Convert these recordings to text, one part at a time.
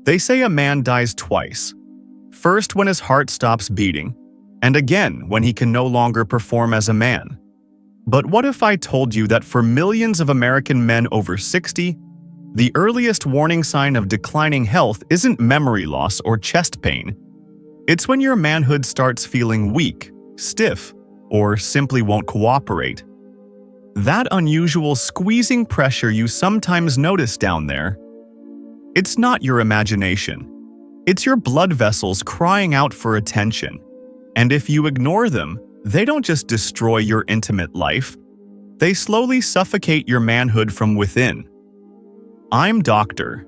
They say a man dies twice. First when his heart stops beating, and again when he can no longer perform as a man. But what if I told you that for millions of American men over 60, the earliest warning sign of declining health isn't memory loss or chest pain. It's when your manhood starts feeling weak, stiff, or simply won't cooperate. That unusual squeezing pressure you sometimes notice down there, it's not your imagination. It's your blood vessels crying out for attention. And if you ignore them, they don't just destroy your intimate life, they slowly suffocate your manhood from within. I'm Dr.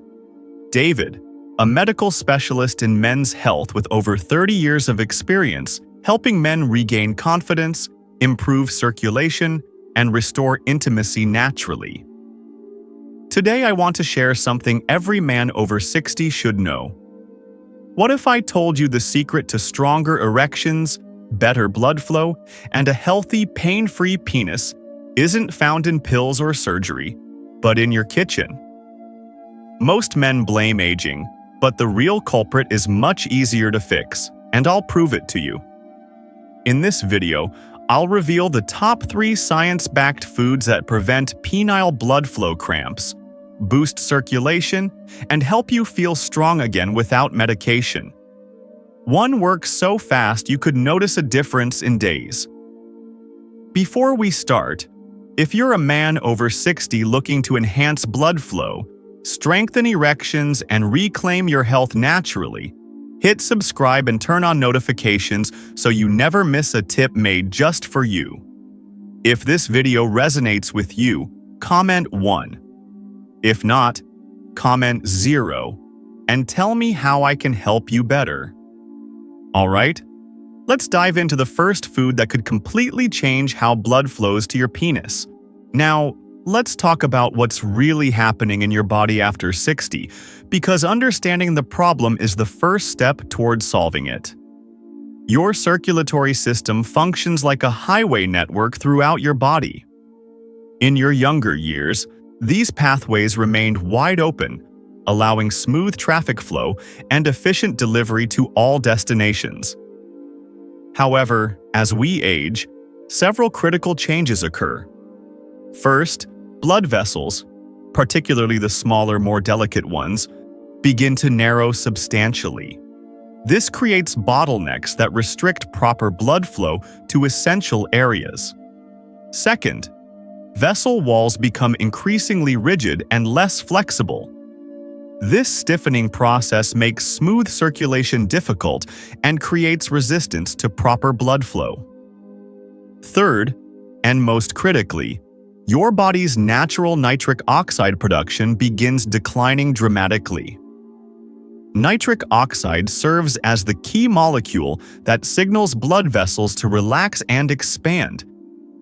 David, a medical specialist in men's health with over 30 years of experience helping men regain confidence, improve circulation, and restore intimacy naturally. Today I want to share something every man over 60 should know. What if I told you the secret to stronger erections, better blood flow, and a healthy, pain-free penis isn't found in pills or surgery, but in your kitchen? Most men blame aging, but the real culprit is much easier to fix, and I'll prove it to you. In this video, I'll reveal the top 3 science-backed foods that prevent penile blood flow cramps, boost circulation, and help you feel strong again without medication. One works so fast you could notice a difference in days. Before we start, if you're a man over 60 looking to enhance blood flow, strengthen erections, and reclaim your health naturally, hit subscribe and turn on notifications so you never miss a tip made just for you. If this video resonates with you, comment 1. If not, comment 0, and tell me how I can help you better. Alright, let's dive into the first food that could completely change how blood flows to your penis. Now, let's talk about what's really happening in your body after 60, because understanding the problem is the first step towards solving it. Your circulatory system functions like a highway network throughout your body. In your younger years, these pathways remained wide open, allowing smooth traffic flow and efficient delivery to all destinations. However, as we age, several critical changes occur. First, blood vessels, particularly the smaller, more delicate ones, begin to narrow substantially. This creates bottlenecks that restrict proper blood flow to essential areas. Second, vessel walls become increasingly rigid and less flexible. This stiffening process makes smooth circulation difficult and creates resistance to proper blood flow. Third, and most critically, your body's natural nitric oxide production begins declining dramatically. Nitric oxide serves as the key molecule that signals blood vessels to relax and expand,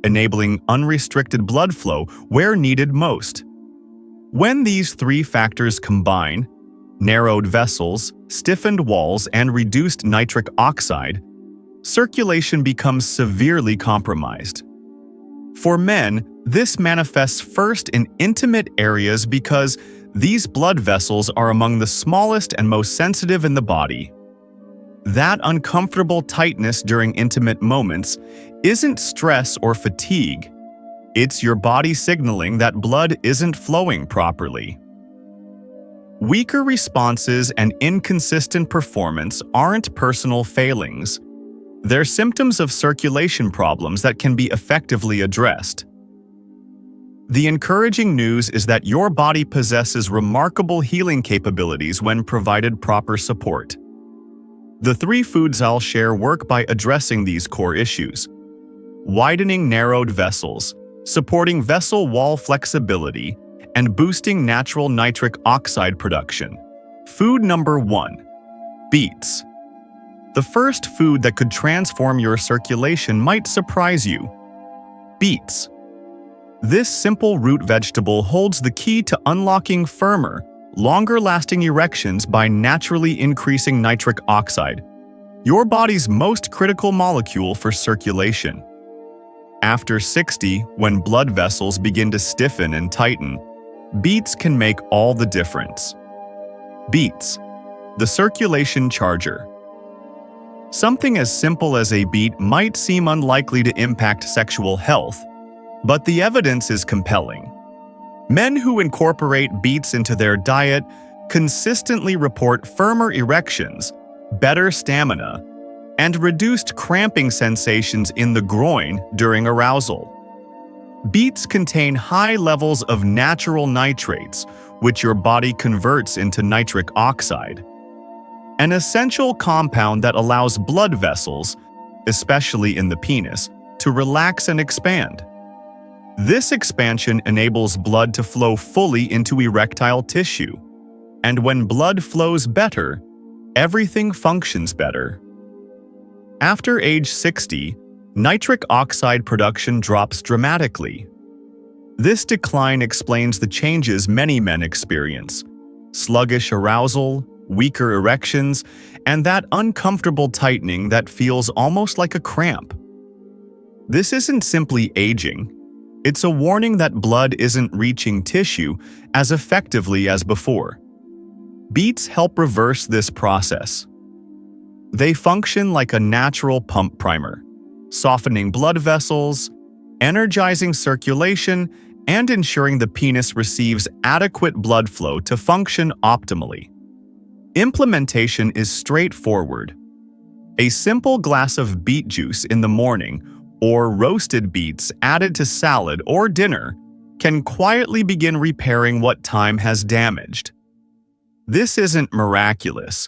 enabling unrestricted blood flow where needed most. When these 3 factors combine, narrowed vessels, stiffened walls, and reduced nitric oxide, circulation becomes severely compromised. For men, this manifests first in intimate areas because these blood vessels are among the smallest and most sensitive in the body. That uncomfortable tightness during intimate moments isn't stress or fatigue. It's your body signaling that blood isn't flowing properly. Weaker responses and inconsistent performance aren't personal failings. They're symptoms of circulation problems that can be effectively addressed. The encouraging news is that your body possesses remarkable healing capabilities when provided proper support. The 3 foods I'll share work by addressing these core issues: widening narrowed vessels, supporting vessel wall flexibility, and boosting natural nitric oxide production. Food number 1. Beets. The first food that could transform your circulation might surprise you. Beets. This simple root vegetable holds the key to unlocking firmer, longer-lasting erections by naturally increasing nitric oxide, your body's most critical molecule for circulation. After 60, when blood vessels begin to stiffen and tighten, beets can make all the difference. Beets, The circulation charger. Something as simple as a beet might seem unlikely to impact sexual health, but the evidence is compelling. Men who incorporate beets into their diet consistently report firmer erections, better stamina, and reduced cramping sensations in the groin during arousal. Beets contain high levels of natural nitrates, which your body converts into nitric oxide, an essential compound that allows blood vessels, especially in the penis, to relax and expand. This expansion enables blood to flow fully into erectile tissue, and when blood flows better, everything functions better. After age 60, nitric oxide production drops dramatically. This decline explains the changes many men experience: sluggish arousal, weaker erections, and that uncomfortable tightening that feels almost like a cramp. This isn't simply aging. It's a warning that blood isn't reaching tissue as effectively as before. Beets help reverse this process. They function like a natural pump primer, softening blood vessels, energizing circulation, and ensuring the penis receives adequate blood flow to function optimally. Implementation is straightforward. A simple glass of beet juice in the morning or roasted beets added to salad or dinner can quietly begin repairing what time has damaged. This isn't miraculous.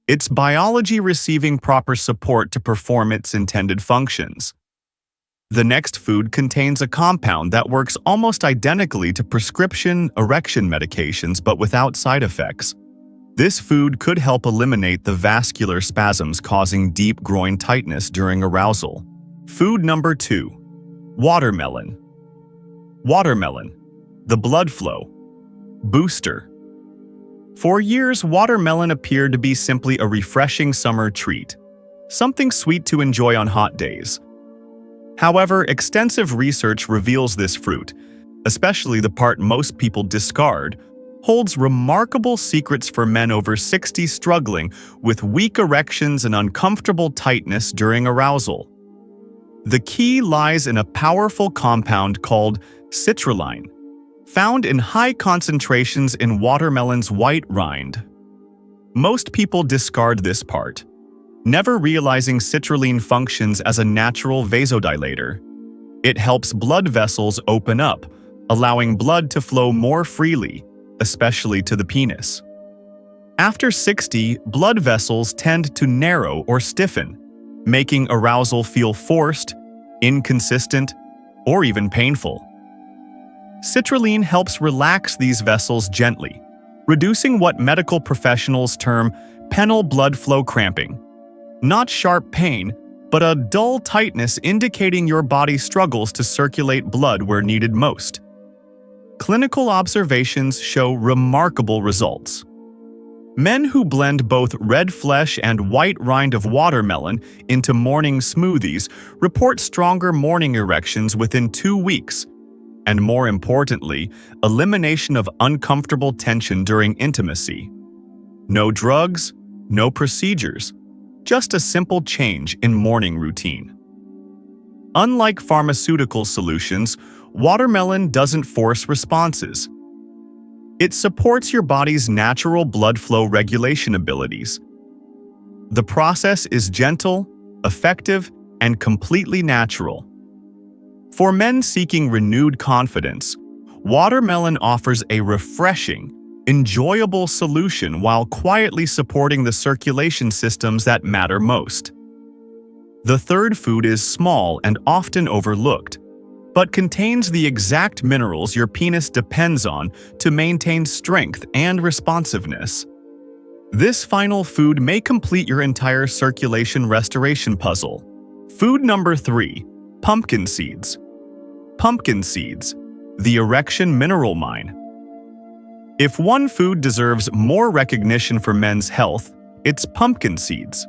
It's biology receiving proper support to perform its intended functions. The next food contains a compound that works almost identically to prescription erection medications but without side effects. This food could help eliminate the vascular spasms causing deep groin tightness during arousal. Food number 2. Watermelon. Watermelon, the blood flow booster. For years, watermelon appeared to be simply a refreshing summer treat, something sweet to enjoy on hot days. However, extensive research reveals this fruit, especially the part most people discard, holds remarkable secrets for men over 60 struggling with weak erections and uncomfortable tightness during arousal. The key lies in a powerful compound called citrulline, found in high concentrations in watermelon's white rind. Most people discard this part, never realizing citrulline functions as a natural vasodilator. It helps blood vessels open up, allowing blood to flow more freely, especially to the penis. After 60, blood vessels tend to narrow or stiffen, making arousal feel forced, inconsistent, or even painful. Citrulline helps relax these vessels gently, reducing what medical professionals term penile blood flow cramping. Not sharp pain, but a dull tightness indicating your body struggles to circulate blood where needed most. Clinical observations show remarkable results. Men who blend both red flesh and white rind of watermelon into morning smoothies report stronger morning erections within 2 weeks, and more importantly, elimination of uncomfortable tension during intimacy. No drugs, no procedures, just a simple change in morning routine. Unlike pharmaceutical solutions, watermelon doesn't force responses. It supports your body's natural blood flow regulation abilities. The process is gentle, effective, and completely natural. For men seeking renewed confidence, watermelon offers a refreshing, enjoyable solution while quietly supporting the circulation systems that matter most. The third food is small and often overlooked, but contains the exact minerals your penis depends on to maintain strength and responsiveness. This final food may complete your entire circulation restoration puzzle. Food number 3. Pumpkin seeds. Pumpkin seeds, the erection mineral mine. If one food deserves more recognition for men's health, it's pumpkin seeds.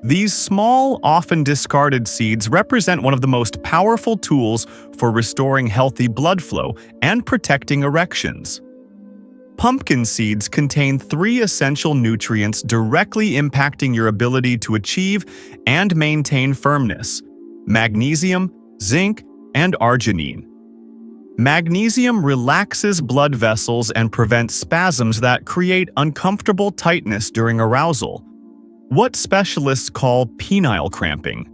These small, often discarded seeds represent one of the most powerful tools for restoring healthy blood flow and protecting erections. Pumpkin seeds contain 3 essential nutrients directly impacting your ability to achieve and maintain firmness: magnesium, zinc, and arginine. Magnesium relaxes blood vessels and prevents spasms that create uncomfortable tightness during arousal, what specialists call penile cramping.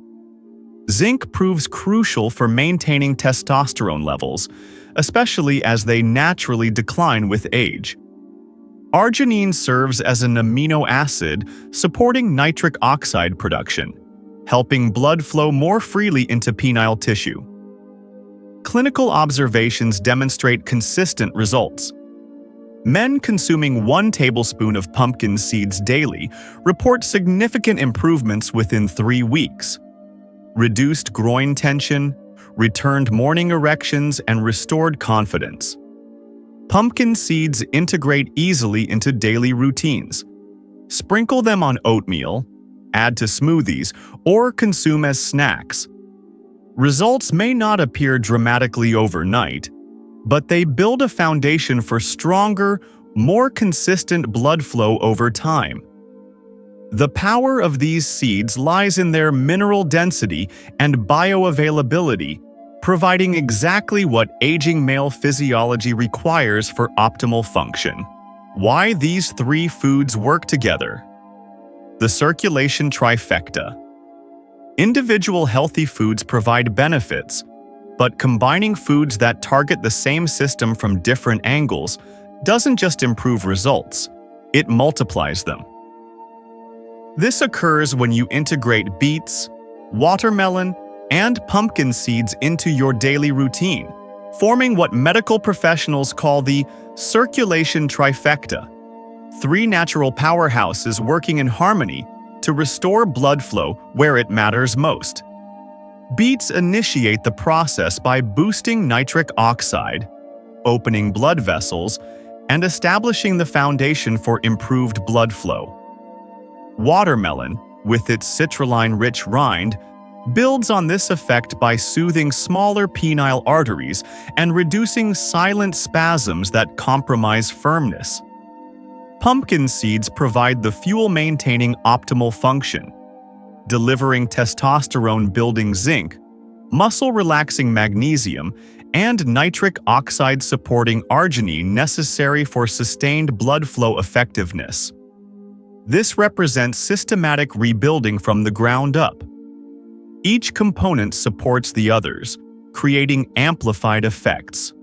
Zinc proves crucial for maintaining testosterone levels, especially as they naturally decline with age. Arginine serves as an amino acid supporting nitric oxide production, helping blood flow more freely into penile tissue. Clinical observations demonstrate consistent results. Men consuming 1 tablespoon of pumpkin seeds daily report significant improvements within 3 weeks. Reduced groin tension, returned morning erections, and restored confidence. Pumpkin seeds integrate easily into daily routines. Sprinkle them on oatmeal, add to smoothies, or consume as snacks. Results may not appear dramatically overnight, but they build a foundation for stronger, more consistent blood flow over time. The power of these seeds lies in their mineral density and bioavailability, providing exactly what aging male physiology requires for optimal function. Why these 3 foods work together. The circulation trifecta. Individual healthy foods provide benefits, but combining foods that target the same system from different angles doesn't just improve results, it multiplies them. This occurs when you integrate beets, watermelon, and pumpkin seeds into your daily routine, forming what medical professionals call the circulation trifecta. 3 natural powerhouses working in harmony to restore blood flow where it matters most. Beets initiate the process by boosting nitric oxide, opening blood vessels, and establishing the foundation for improved blood flow. Watermelon, with its citrulline-rich rind, builds on this effect by soothing smaller penile arteries and reducing silent spasms that compromise firmness. Pumpkin seeds provide the fuel maintaining optimal function, delivering testosterone-building zinc, muscle-relaxing magnesium, and nitric oxide-supporting arginine necessary for sustained blood flow effectiveness. This represents systematic rebuilding from the ground up. Each component supports the others, creating amplified effects.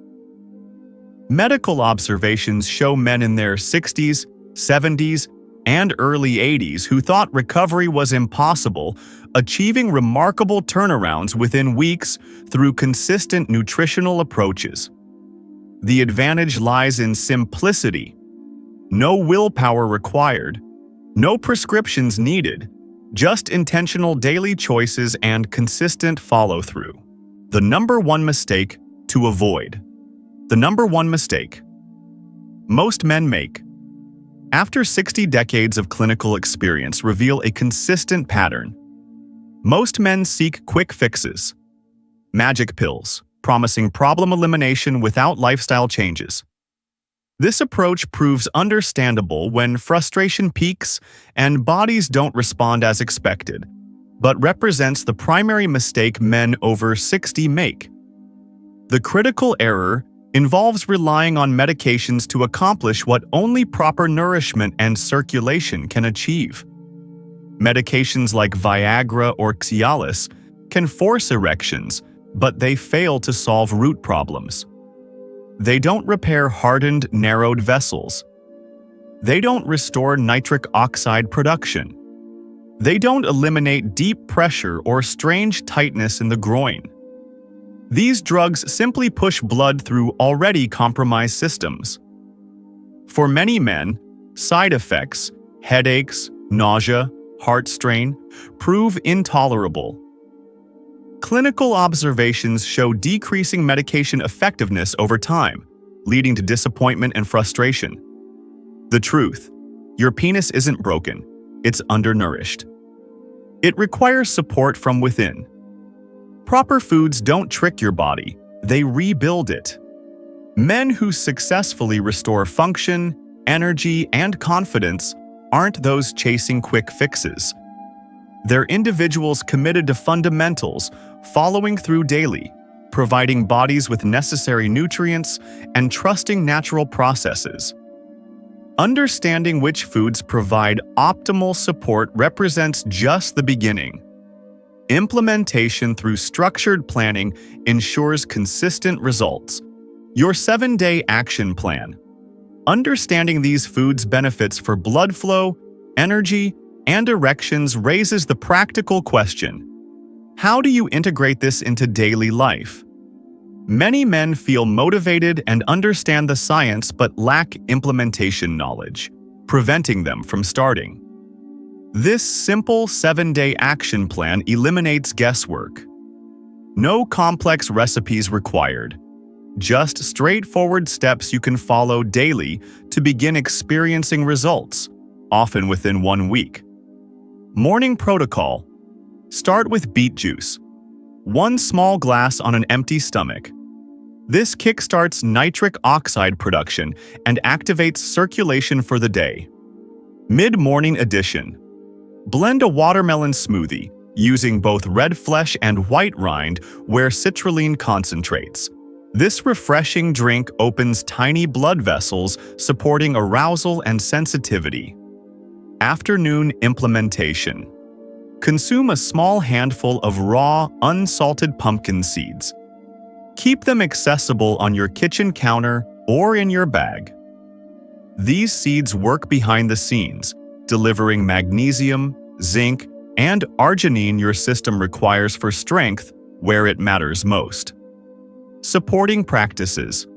Medical observations show men in their 60s, 70s, and early 80s who thought recovery was impossible, achieving remarkable turnarounds within weeks through consistent nutritional approaches. The advantage lies in simplicity. No willpower required, no prescriptions needed, just intentional daily choices and consistent follow-through. The number 1 mistake to avoid. The number 1 mistake most men make. After 60 decades of clinical experience reveal a consistent pattern. Most men seek quick fixes, magic pills, promising problem elimination without lifestyle changes. This approach proves understandable when frustration peaks and bodies don't respond as expected, but represents the primary mistake men over 60 make. The critical error involves relying on medications to accomplish what only proper nourishment and circulation can achieve. Medications like Viagra or Cialis can force erections, but they fail to solve root problems. They don't repair hardened, narrowed vessels. They don't restore nitric oxide production. They don't eliminate deep pressure or strange tightness in the groin. These drugs simply push blood through already compromised systems. For many men, side effects, headaches, nausea, heart strain, prove intolerable. Clinical observations show decreasing medication effectiveness over time, leading to disappointment and frustration. The truth: your penis isn't broken, it's undernourished. It requires support from within. Proper foods don't trick your body, they rebuild it. Men who successfully restore function, energy, and confidence aren't those chasing quick fixes. They're individuals committed to fundamentals, following through daily, providing bodies with necessary nutrients, and trusting natural processes. Understanding which foods provide optimal support represents just the beginning. Implementation through structured planning ensures consistent results. Your 7-day action plan. Understanding these foods' benefits for blood flow, energy, and erections raises the practical question: how do you integrate this into daily life? Many men feel motivated and understand the science but lack implementation knowledge, preventing them from starting. This simple 7-day action plan eliminates guesswork. No complex recipes required. Just straightforward steps you can follow daily to begin experiencing results, often within 1 week. Morning protocol. Start with beet juice. 1 small glass on an empty stomach. This kickstarts nitric oxide production and activates circulation for the day. Mid-morning addition. Blend a watermelon smoothie, using both red flesh and white rind where citrulline concentrates. This refreshing drink opens tiny blood vessels, supporting arousal and sensitivity. Afternoon implementation. Consume a small handful of raw, unsalted pumpkin seeds. Keep them accessible on your kitchen counter or in your bag. These seeds work behind the scenes, delivering magnesium, zinc, and arginine your system requires for strength where it matters most. Supporting practices.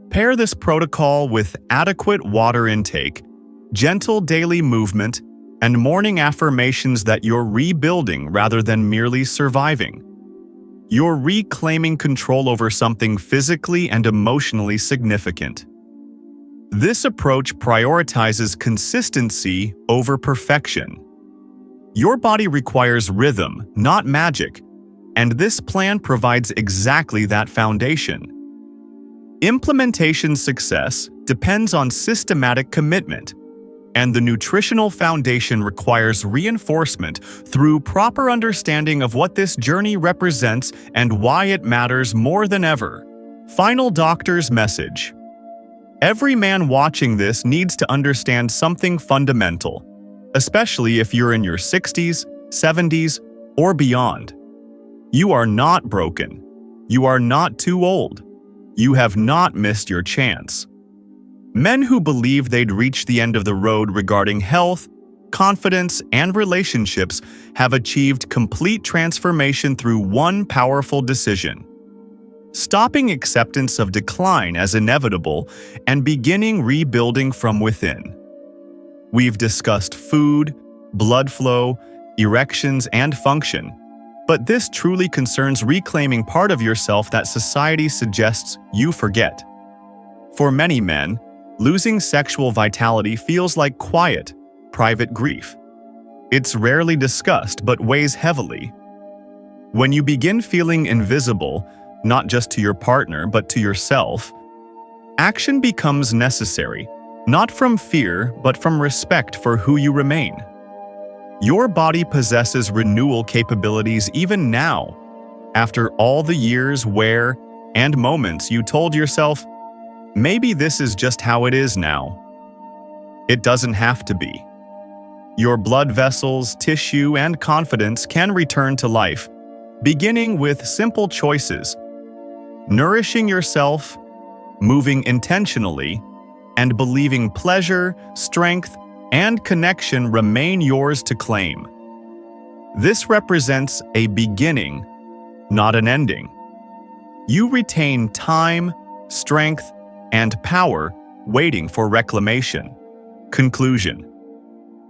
Pair this protocol with adequate water intake, gentle daily movement, and morning affirmations that you're rebuilding rather than merely surviving. You're reclaiming control over something physically and emotionally significant. This approach prioritizes consistency over perfection. Your body requires rhythm, not magic, and this plan provides exactly that foundation. Implementation success depends on systematic commitment, and the nutritional foundation requires reinforcement through proper understanding of what this journey represents and why it matters more than ever. Final doctor's message. Every man watching this needs to understand something fundamental, especially if you're in your 60s, 70s, or beyond. You are not broken. You are not too old. You have not missed your chance. Men who believed they'd reached the end of the road regarding health, confidence, and relationships have achieved complete transformation through one powerful decision: stopping acceptance of decline as inevitable and beginning rebuilding from within. We've discussed food, blood flow, erections, and function, but this truly concerns reclaiming part of yourself that society suggests you forget. For many men, losing sexual vitality feels like quiet, private grief. It's rarely discussed but weighs heavily. When you begin feeling invisible, not just to your partner but to yourself, action becomes necessary, not from fear but from respect for who you remain. Your body possesses renewal capabilities even now, after all the years where, and moments you told yourself, maybe this is just how it is now. It doesn't have to be. Your blood vessels, tissue, and confidence can return to life, beginning with simple choices: nourishing yourself, moving intentionally, and believing pleasure, strength, and connection remain yours to claim. This represents a beginning, not an ending. You retain time, strength, and power waiting for reclamation. Conclusion.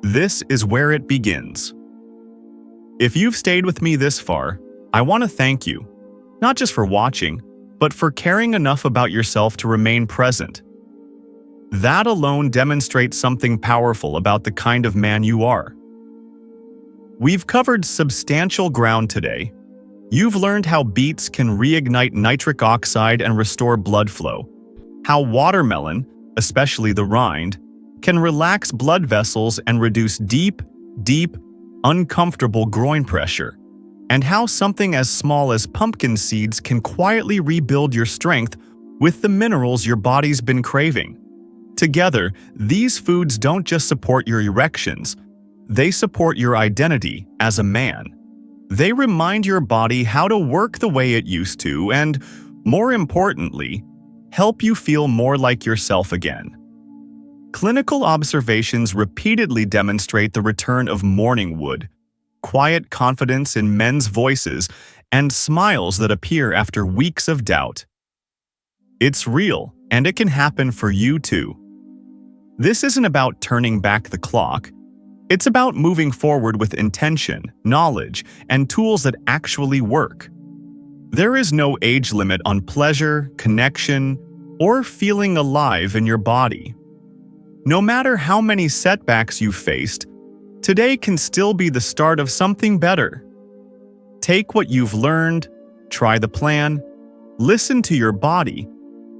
This is where it begins. If you've stayed with me this far, I want to thank you, not just for watching, but for caring enough about yourself to remain present. That alone demonstrates something powerful about the kind of man you are. We've covered substantial ground today. You've learned how beets can reignite nitric oxide and restore blood flow, how watermelon, especially the rind, can relax blood vessels and reduce deep, uncomfortable groin pressure, and how something as small as pumpkin seeds can quietly rebuild your strength with the minerals your body's been craving. Together, these foods don't just support your erections, they support your identity as a man. They remind your body how to work the way it used to and, more importantly, help you feel more like yourself again. Clinical observations repeatedly demonstrate the return of morning wood, quiet confidence in men's voices, and smiles that appear after weeks of doubt. It's real, and it can happen for you too. This isn't about turning back the clock. It's about moving forward with intention, knowledge, and tools that actually work. There is no age limit on pleasure, connection, or feeling alive in your body. No matter how many setbacks you've faced, today can still be the start of something better. Take what you've learned, try the plan, listen to your body,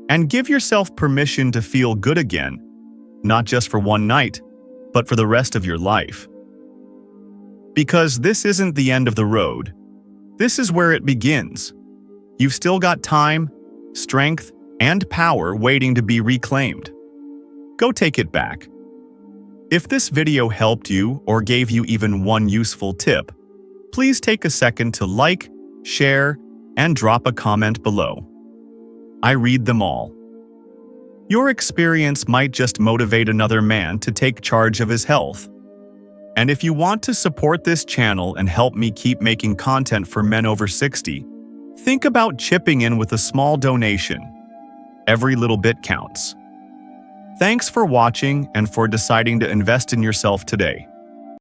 and give yourself permission to feel good again, not just for one night, but for the rest of your life. Because this isn't the end of the road. This is where it begins. You've still got time, strength, and power waiting to be reclaimed. Go take it back. If this video helped you or gave you even one useful tip, please take a second to like, share, and drop a comment below. I read them all. Your experience might just motivate another man to take charge of his health. And if you want to support this channel and help me keep making content for men over 60, think about chipping in with a small donation. Every little bit counts. Thanks for watching and for deciding to invest in yourself today.